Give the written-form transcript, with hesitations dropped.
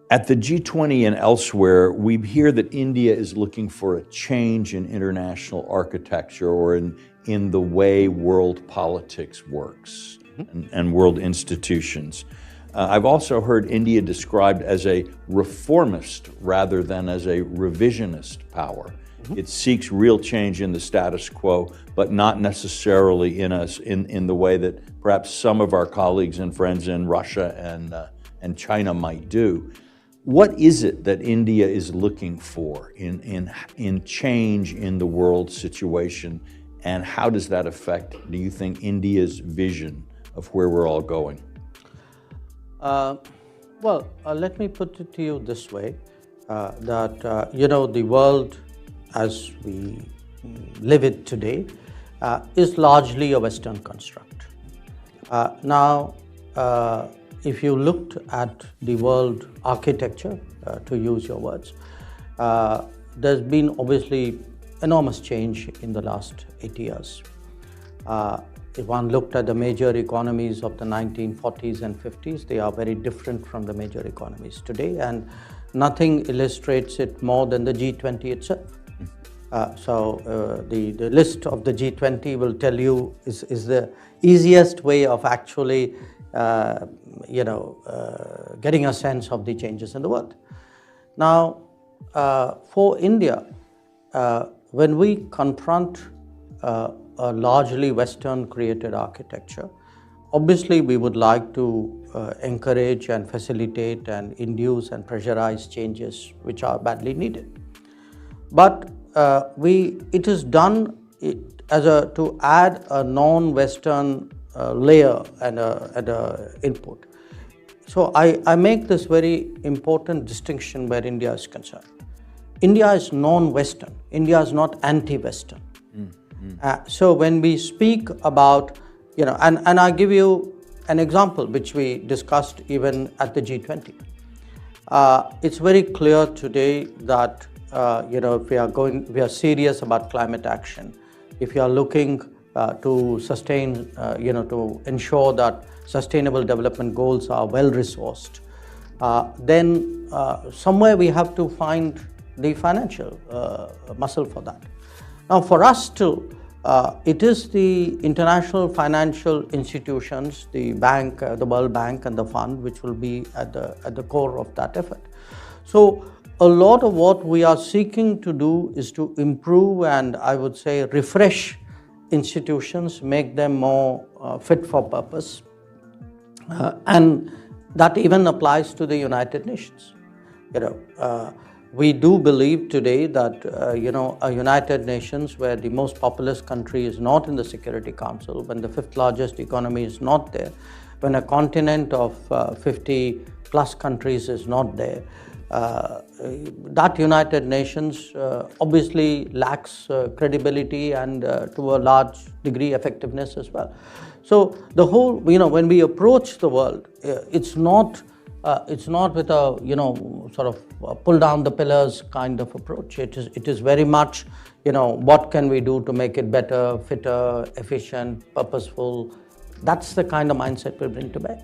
At the G20 and elsewhere, we hear that India is looking for a change in international architecture or in the way world politics works and world institutions. I've also heard India described as a reformist rather than as a revisionist power. It seeks real change in the status quo, but not necessarily in the way that perhaps some of our colleagues and friends in Russia and China might do. What is it that India is looking for in change in the world situation, and how does that affect, do you think, India's vision of where we're all going? Let me put it to you this way, that the world as we live it today is largely a Western construct. If you looked at the world architecture, to use your words, there's been obviously enormous change in the last 8 years. If one looked at the major economies of the 1940s and 50s, they are very different from the major economies today, and nothing illustrates it more than the G20 itself. The list of the G20 will tell you is the easiest way of actually getting a sense of the changes in the world. Now, for India, when we confront a largely Western created architecture, obviously we would like to encourage and facilitate and induce and pressurize changes which are badly needed. But it is done to add a non-Western layer and a input. So I make this very important distinction where India is concerned. India is non-Western. India is not anti-Western. So when we speak about, and I give you an example which we discussed even at the G20. It's very clear today that if we are serious about climate action, if you are looking to sustain, to ensure that sustainable development goals are well resourced, then somewhere we have to find the financial muscle for that. Now, for us too, it is the international financial institutions, the bank, the World Bank and the fund, which will be at the core of that effort. So a lot of what we are seeking to do is to improve and, I would say, refresh institutions, make them more fit for purpose. And that even applies to the United Nations. We do believe today that, a United Nations where the most populous country is not in the Security Council, when the fifth largest economy is not there, when a continent of 50 plus countries is not there, that United Nations obviously lacks credibility and to a large degree effectiveness as well. So the whole, when we approach the world, it's not with a, sort of pull down the pillars kind of approach. It is very much, what can we do to make it better, fitter, efficient, purposeful. That's the kind of mindset we bring to bear.